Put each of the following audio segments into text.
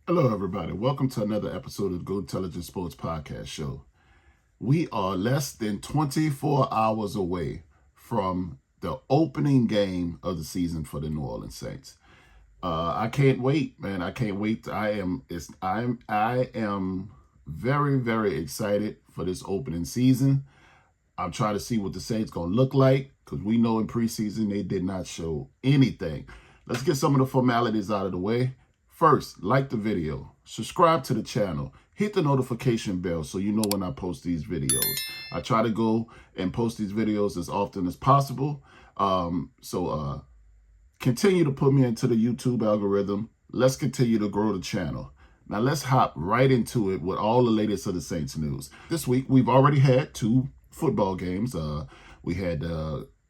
Hello, everybody. Welcome to another episode of the Go Intelligent Sports Podcast Show. We are less than 24 hours away from the opening game of the season for the New Orleans Saints. I can't wait, man. I can't wait. I am very, very excited for this opening season. I'm trying to see what the Saints gonna look like because we know in preseason they did not show anything. Let's get some of the formalities out of the way. First, like the video, subscribe to the channel, hit the notification bell so you know when I post these videos. I try to go and post these videos as often as possible. So continue to put me into the YouTube algorithm. Let's continue to grow the channel. Now let's hop right into it with all the latest of the Saints news. This week, we've already had two football games. We had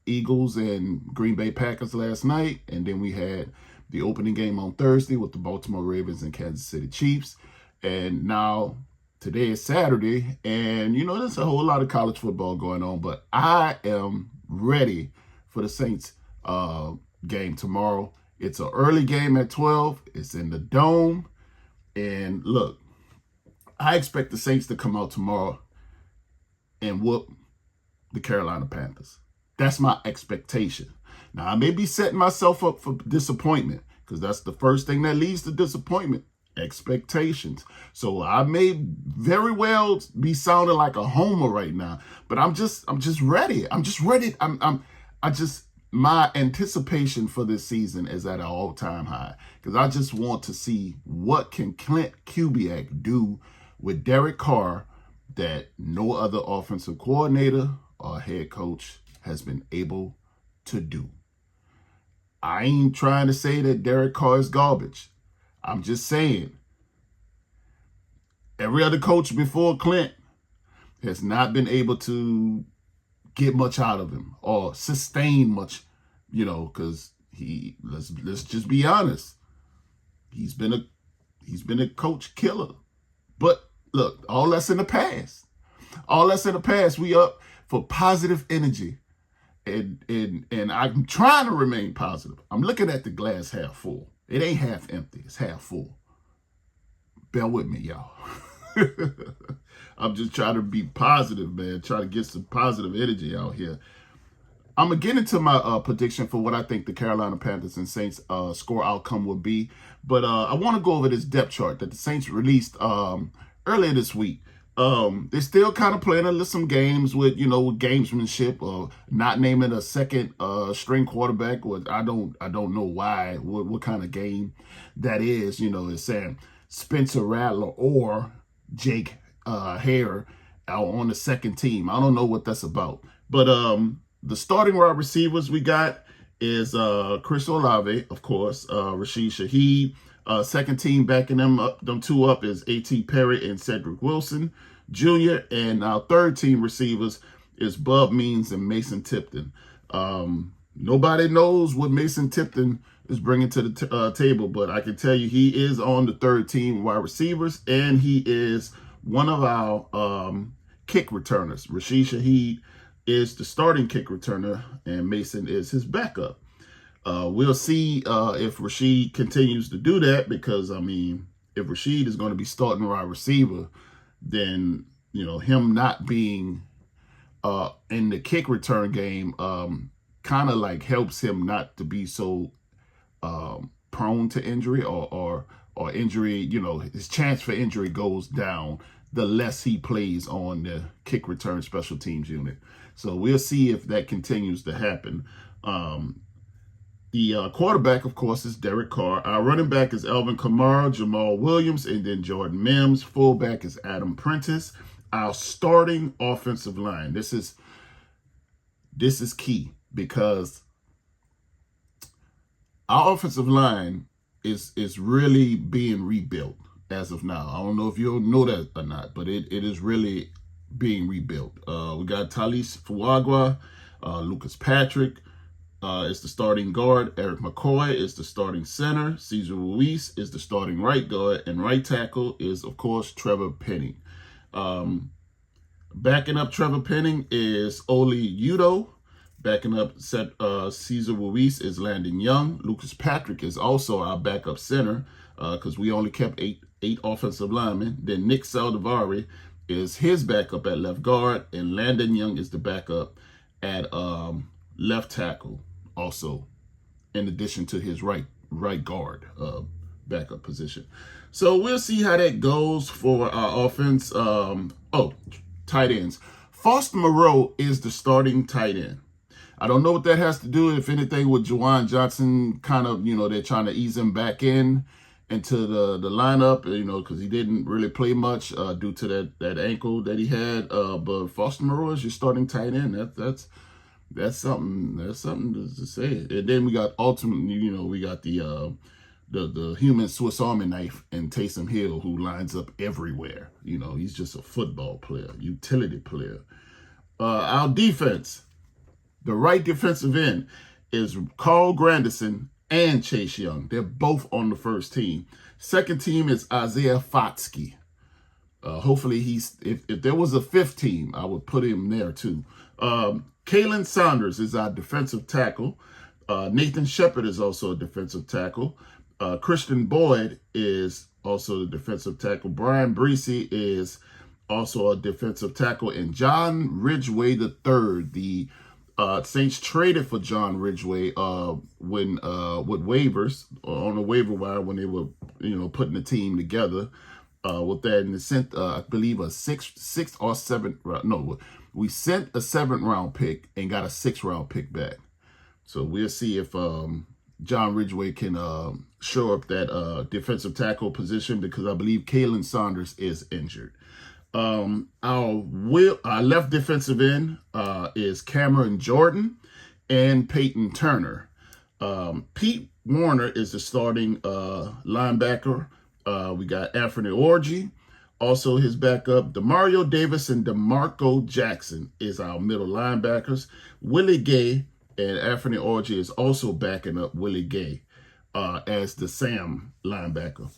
Eagles and Green Bay Packers last night, and then we had the opening game on Thursday with the Baltimore Ravens and Kansas City Chiefs. And now today is Saturday, and there's a whole lot of college football going on, but I am ready for the Saints game tomorrow. It's an early game at 12. It's in the Dome. And look, I expect the Saints to come out tomorrow and whoop the Carolina Panthers. That's my expectation. Now, I may be setting myself up for disappointment because that's the first thing that leads to disappointment, expectations. So I may very well be sounding like a homer right now, but I'm just ready. I'm just ready. My anticipation for this season is at an all-time high because I just want to see what can Clint Kubiak do with Derek Carr that no other offensive coordinator or head coach has been able to do. I ain't trying to say that Derek Carr is garbage. I'm just saying every other coach before Clint has not been able to get much out of him or sustain much, because let's just be honest. He's been a coach killer. But look, all that's in the past. All that's in the past. We up for positive energy. And I'm trying to remain positive. I'm looking at the glass half full. It ain't half empty. It's half full. Bear with me, y'all. I'm just trying to be positive, man. Try to get some positive energy out here. I'm going to get into my prediction for what I think the Carolina Panthers and Saints score outcome will be. But I want to go over this depth chart that the Saints released earlier this week. They're still kind of playing some games with gamesmanship or not naming a second string quarterback. I don't know why, what kind of game that is. It's saying Spencer Rattler or Jake Hare on the second team. I don't know what that's about. But the starting wide receivers we got is Chris Olave, of course, Rashid Shaheed. Second team backing them two up is A.T. Perry and Cedric Wilson Jr. And our third team receivers is Bub Means and Mason Tipton. Nobody knows what Mason Tipton is bringing to the table, but I can tell you he is on the third team wide receivers, and he is one of our kick returners. Rashid Shaheed is the starting kick returner, and Mason is his backup. We'll see if Rashid continues to do that because, if Rashid is going to be starting wide receiver, then, him not being in the kick return game kind of like helps him not to be so prone to injury or injury, his chance for injury goes down the less he plays on the kick return special teams unit. So we'll see if that continues to happen. The quarterback, of course, is Derek Carr. Our running back is Alvin Kamara, Jamal Williams, and then Jordan Mims. Fullback is Adam Prentice. Our starting offensive line. This is key because our offensive line is really being rebuilt as of now. I don't know if you'll know that or not, but it is really being rebuilt. We got Talis Fuagua, Lucas Patrick is the starting guard. Eric McCoy is the starting center. Cesar Ruiz is the starting right guard. And right tackle is, of course, Trevor Penning. Backing up Trevor Penning is Oli Udoh. Backing up Cesar Ruiz is Landon Young. Lucas Patrick is also our backup center. because we only kept eight offensive linemen. Then Nick Saldivari is his backup at left guard, and Landon Young is the backup at left tackle, also, in addition to his right guard backup position. So we'll see how that goes for our offense. Tight ends. Foster Moreau is the starting tight end. I don't know what that has to do, if anything, with Juwan Johnson. Kind of, they're trying to ease him back into the lineup, because he didn't really play much due to that ankle that he had. But Foster Moreau is your starting tight end. That's something. That's something to say. And then we got ultimately, we got the human Swiss Army knife and Taysom Hill, who lines up everywhere. He's just a football player, utility player. Our defense, the right defensive end is Carl Granderson and Chase Young. They're both on the first team. Second team is Isaiah Foskey. Hopefully if there was a fifth team, I would put him there too. Kalen Saunders is our defensive tackle. Nathan Shepard is also a defensive tackle. Christian Boyd is also the defensive tackle. Brian Breesy is also a defensive tackle. And John Ridgway III, the Saints traded for John Ridgway when with waivers, on the waiver wire, when they were putting the team together with that, and they sent I believe a sixth or seventh round. No, we sent a 7th round pick and got a 6th round pick back. So we'll see if John Ridgway can show up that defensive tackle position, because I believe Kalen Saunders is injured. Our left defensive end is Cameron Jordan and Peyton Turner. Pete Warner is the starting linebacker. We got Anthony Orji, also his backup. Demario Davis and DeMarco Jackson is our middle linebackers. Willie Gay and Anthony Orji is also backing up Willie Gay as the Sam linebacker.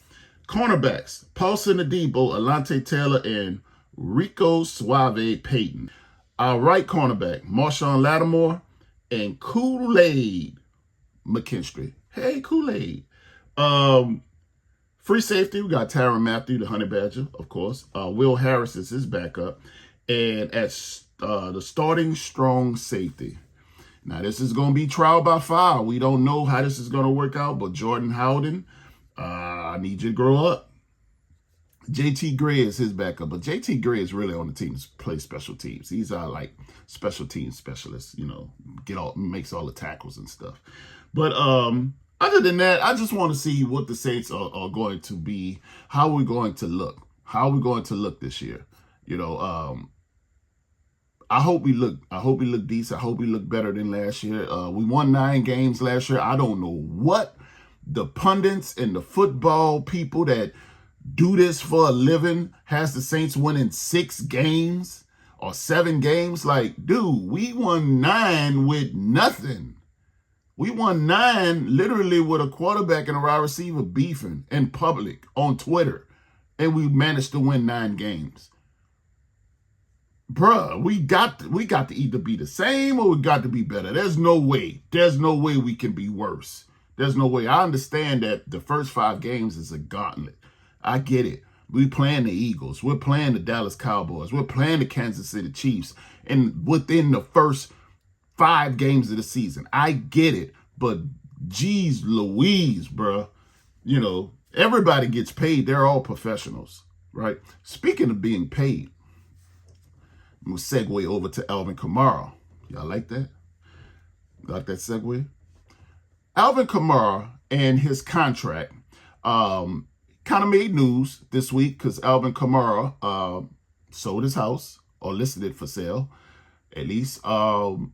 Cornerbacks, Paulson Adebo, Alante Taylor, and Rico Suave Payton. Our right cornerback, Marshawn Lattimore and Kool-Aid McKinstry. Hey, Kool-Aid. Free safety, we got Tyrann Mathieu, the Honey Badger, of course. Will Harris is his backup. And at the starting strong safety. Now, this is going to be trial by fire. We don't know how this is going to work out, but Jordan Howden, I need you to grow up. JT Gray is his backup, but JT Gray is really on the team to play special teams. He's our special team specialist, makes all the tackles and stuff. But other than that, I just want to see what the Saints are going to be, how we're going to look. How are we going to look this year? I hope we look decent. I hope we look better than last year. We won 9 games last year. I don't know what the pundits and the football people that do this for a living has the Saints winning 6 games or 7 games. Like, dude, we won 9 with nothing. We won 9 literally with a quarterback and a wide receiver beefing in public on Twitter. And we managed to win 9 games. Bruh, we got to either be the same or we got to be better. There's no way. There's no way we can be worse. There's no way. I understand that the first 5 games is a gauntlet. I get it. We're playing the Eagles. We're playing the Dallas Cowboys. We're playing the Kansas City Chiefs. And within the first 5 games of the season, I get it. But geez Louise, bruh. Everybody gets paid. They're all professionals, right? Speaking of being paid, I'm going to segue over to Alvin Kamara. Y'all like that? Like that segue? Alvin Kamara and his contract kind of made news this week because Alvin Kamara sold his house or listed it for sale, at least. And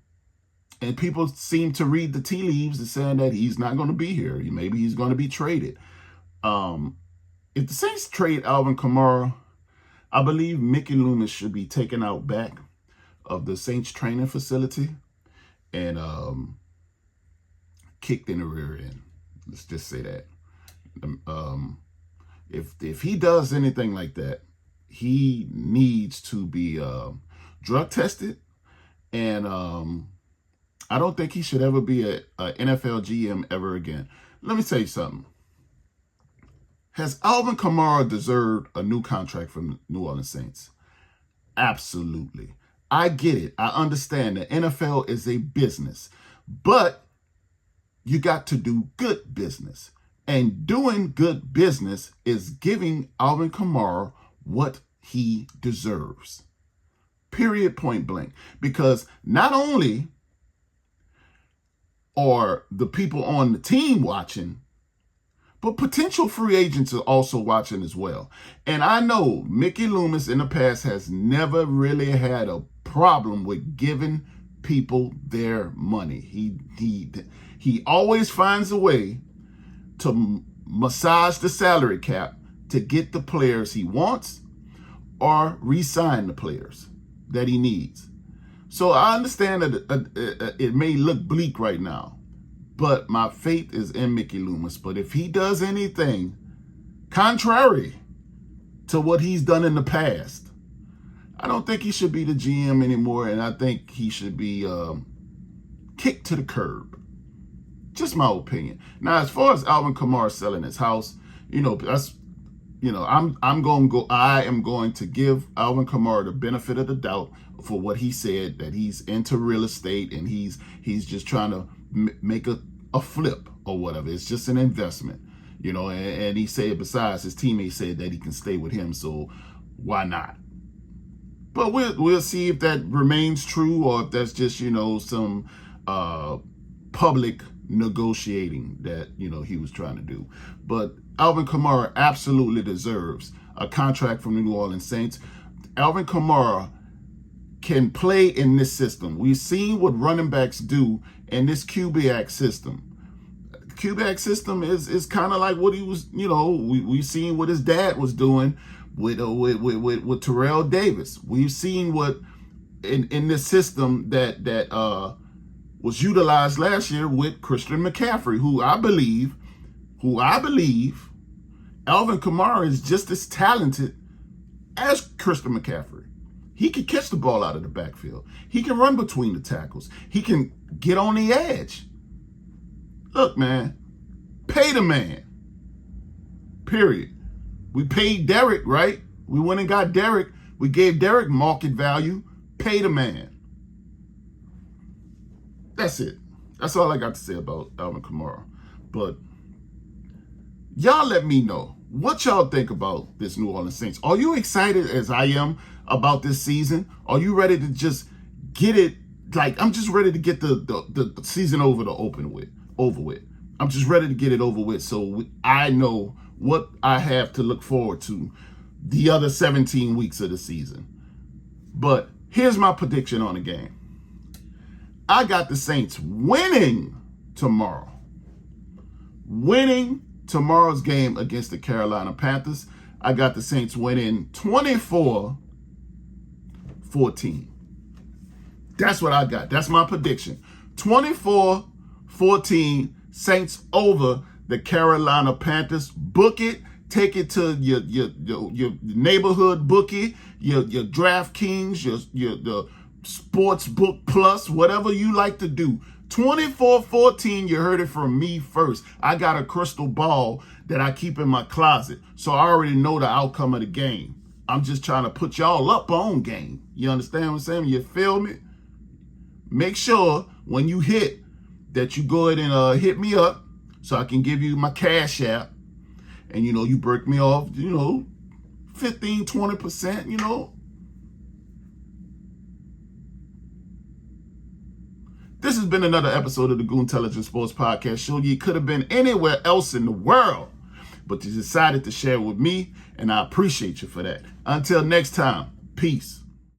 people seem to read the tea leaves and saying that he's not going to be here. Maybe he's going to be traded. If the Saints trade Alvin Kamara, I believe Mickey Loomis should be taken out back of the Saints training facility and kicked in the rear end. Let's just say that. If he does anything like that, he needs to be drug tested, and I don't think he should ever be a NFL GM ever again. Let me tell you something. Has Alvin Kamara deserved a new contract from the New Orleans Saints? Absolutely. I get it. I understand the NFL is a business, but you got to do good business. And doing good business is giving Alvin Kamara what he deserves. Period, point blank. Because not only are the people on the team watching, but potential free agents are also watching as well. And I know Mickey Loomis in the past has never really had a problem with giving people their money. He always finds a way to massage the salary cap to get the players he wants or re-sign the players that he needs. So I understand that it may look bleak right now, but my faith is in Mickey Loomis. But if he does anything contrary to what he's done in the past, I don't think he should be the GM anymore, and I think he should be kicked to the curb. Just my opinion. Now, as far as Alvin Kamara selling his house, that's I am going to give Alvin Kamara the benefit of the doubt for what he said, that he's into real estate and he's just trying to make a flip or whatever. It's just an investment, and he said, besides, his teammates said that he can stay with him, so why not? But we'll see if that remains true or if that's just, some public negotiating that, he was trying to do. But Alvin Kamara absolutely deserves a contract from the New Orleans Saints. Alvin Kamara can play in this system. We've seen what running backs do in this QB system. QB system is kind of like what he was, we've seen what his dad was doing with Terrell Davis. We've seen what in this system that was utilized last year with Christian McCaffrey, who I believe Alvin Kamara is just as talented as Christian McCaffrey. He can catch the ball out of the backfield. He can run between the tackles. He can get on the edge. Look, man, pay the man. Period. We paid Derek, right? We went and got Derek. We gave Derek market value. Pay the man. That's it. That's all I got to say about Alvin Kamara. But y'all let me know what y'all think about this New Orleans Saints. Are you excited as I am about this season? Are you ready to just get it? Like, I'm just ready to get the season over with. I'm just ready to get it over with so I know what I have to look forward to the other 17 weeks of the season. But here's my prediction on the game. I got the Saints winning tomorrow. Winning tomorrow's game against the Carolina Panthers. I got the Saints winning 24-14. That's what I got. That's my prediction. 24-14, Saints over the Carolina Panthers. Book it. Take it to your neighborhood bookie, your DraftKings, the Sportsbook Plus, whatever you like to do. 24-14, you heard it from me first. I got a crystal ball that I keep in my closet, so I already know the outcome of the game. I'm just trying to put y'all up on game. You understand what I'm saying? You feel me? Make sure when you hit that you go ahead and hit me up so I can give you my Cash App. And, you break me off, 15, 20%, This has been another episode of the Goontelligent Sports Podcast Show. You could have been anywhere else in the world, but you decided to share with me, and I appreciate you for that. Until next time, peace.